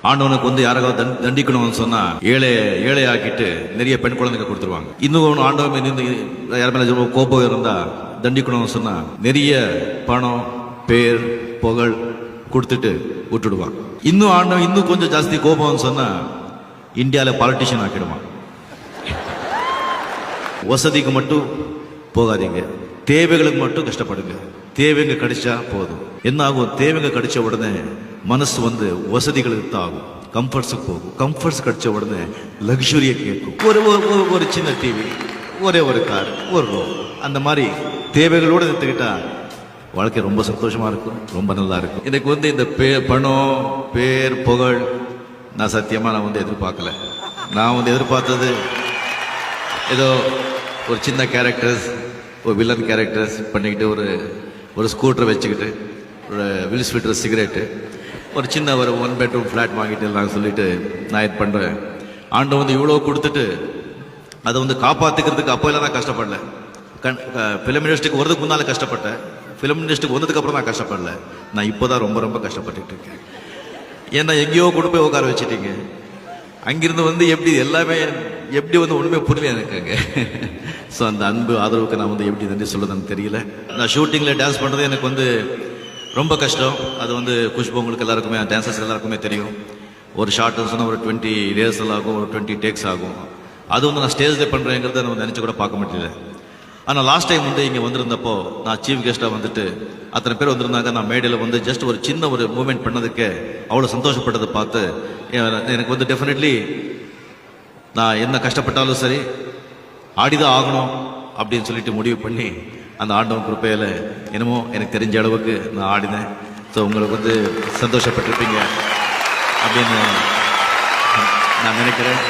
ஆண்டவனுக்கு வந்து யாராவது தண்டிக்கணும்னு சொன்னா ஏழை ஆக்கிட்டு நிறைய பெண் குழந்தைங்க கொடுத்துருவாங்க. இன்னும் ஆண்டவன் யார் மேல கோபம் இருந்தா தண்டிக்கணும்னு சொன்னா நிறைய பணம் பேர் புகழ் கொடுத்துட்டு விட்டுடுவான். இன்னும் ஆண்டவன் இன்னும் கொஞ்சம் ஜாஸ்தி கோபம்னு சொன்னா இந்தியாவில் பாலிட்டிஷியன் ஆக்கிடுவான். வசதிக்கு மட்டும் போகாதீங்க, தேவைகளுக்கு மட்டும் கஷ்டப்படுங்க. தேவைங்க கிடைச்சா போதும். என்ன ஆகும்? தேவைங்க கிடைச்ச உடனே மனசு வந்து வசதிகளுக்கு தான் ஆகும், கம்ஃபர்ட்ஸுக்கு போகும். கம்ஃபர்ட்ஸ் கிடைச்ச உடனே லக்ஸுரியை கேட்கும். ஒரு சின்ன டிவி, ஒரே ஒரு கார், ஒரு ரூம், அந்த மாதிரி தேவைகளோடு எடுத்துக்கிட்டா வாழ்க்கை ரொம்ப சந்தோஷமா இருக்கும், ரொம்ப நல்லா இருக்கும். எனக்கு வந்து இந்த பணம் பேர் புகழ் நான் சத்தியமா நான் வந்து எதிர்பார்க்கல. நான் வந்து எதிர்பார்த்தது ஏதோ ஒரு சின்ன கேரக்டர்ஸ், ஒரு வில்லன் கேரக்டர்ஸ் பண்ணிக்கிட்டு ஒரு ஸ்கூட்டரை வச்சுக்கிட்டு ஒரு வில் ஸ்வீட்டர் சிகரெட்டு ஒரு சின்ன ஒரு 1 bedroom ஃப்ளாட் வாங்கிட்டு நான் சொல்லிட்டு நான் இது பண்ணுறேன். ஆண்டை வந்து இவ்வளோ கொடுத்துட்டு அதை வந்து காப்பாற்றிக்கிறதுக்கு அப்போ எல்லாம் நான் கஷ்டப்படல. ஃபிலிம் இண்டஸ்ட்ரிக்கு வரதுக்கு முன்னால் கஷ்டப்பட்டேன், ஃபிலிம் இண்டஸ்ட்ரிக்கு வந்ததுக்கு அப்புறம் நான் கஷ்டப்படல. நான் இப்போ தான் ரொம்ப ரொம்ப கஷ்டப்பட்டுட்டு இருக்கேன். ஏன்னா எங்கேயோ கொண்டு போய் உட்கார வச்சுட்டீங்க. அங்கிருந்து வந்து எப்படி எல்லாமே எப்படி வந்து ஒன்றுமே புரியல எனக்கு அங்கே. ஸோ அந்த அன்பு ஆதரவுக்கு நான் வந்து எப்படி நன்றி சொல்லுதுன்னு தெரியல. நான் ஷூட்டிங்கில் டான்ஸ் பண்ணுறது எனக்கு வந்து ரொம்ப கஷ்டம். அது வந்து குஷ்பு உங்களுக்கு எல்லாருக்குமே, டான்சர்ஸ் எல்லாருக்குமே தெரியும். ஒரு ஷார்ட்னு சொன்னால் ஒரு 20 ரிஹர்சல் ஆகும், ஒரு 20 டேக்ஸ் ஆகும். அது வந்து நான் ஸ்டேஜில் பண்ணுறேங்கிறத நம்ம நினச்சி கூட பார்க்க முடியல. ஆனால் லாஸ்ட் டைம் வந்து இங்கே வந்திருந்தப்போ நான் சீஃப் கெஸ்ட்டாக வந்துட்டு அத்தனை பேர் வந்திருந்தாங்க. நான் மேடையில் வந்து ஜஸ்ட் ஒரு சின்ன ஒரு மூமெண்ட் பண்ணதுக்கே அவ்வளோ சந்தோஷப்பட்டதை பார்த்து எனக்கு வந்து டெஃபினெட்லி நான் என்ன கஷ்டப்பட்டாலும் சரி ஆடிதான் ஆகணும் அப்படின்னு சொல்லிட்டு முடிவு பண்ணி அந்த ஆண்டவன் கிருப்பையில் என்னமோ எனக்கு தெரிஞ்ச அளவுக்கு நான் ஆடினேன். ஸோ உங்களுக்கு வந்து சந்தோஷப்பட்டிருப்பீங்க அப்படின்னு நான் நினைக்கிறேன்.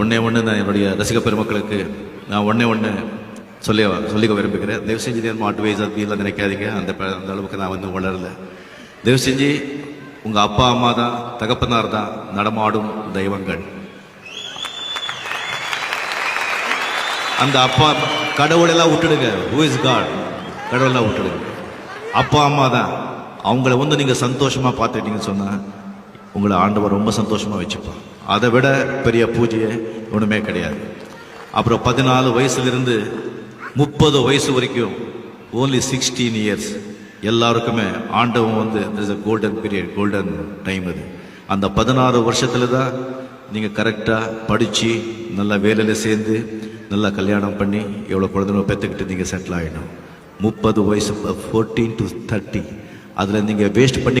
ஒன்று நான் என்னுடைய ரசிக பெருமக்களுக்கு நான் ஒன்று சொல்லிக்க விரும்புகிறேன். தயவு செஞ்சு நேரம் அட்வைஸ் அப்படிலாம் நினைக்காதீங்க. அந்த அளவுக்கு நான் வந்து வளரல. தயவு செஞ்சு உங்கள் அப்பா அம்மா தான், தகப்பனார் தான் நடமாடும் தெய்வங்கள். அந்த அப்பா கடவுளெல்லாம் விட்டுடுங்க. Who is God? கடவுளெல்லாம் விட்டுடுங்க. அப்பா அம்மா தான். அவங்கள வந்து நீங்கள் சந்தோஷமாக பார்த்துக்கிட்டீங்கன்னு சொன்னால் உங்களை ஆண்டவர் ரொம்ப சந்தோஷமாக வச்சுப்பான். அதை விட பெரிய பூஜையே ஒன்றுமே கிடையாது. அப்புறம் 14 வயசுலேருந்து 30 வயசு வரைக்கும் ஓன்லி 16 இயர்ஸ் எல்லாருக்குமே ஆண்டவன் வந்து கோல்டன் பீரியட், கோல்டன் டைம். அது அந்த 16 வருஷத்துல தான் நீங்கள் கரெக்டாக படித்து நல்லா வேலையில் சேர்ந்து நல்லா கல்யாணம் பண்ணி எவ்வளோ குழந்தைங்க பெற்றுக்கிட்டு நீங்கள் செட்டில் ஆகிடும். 30 வயசு 14 to 30 அதில் நீங்கள் வேஸ்ட் பண்ணி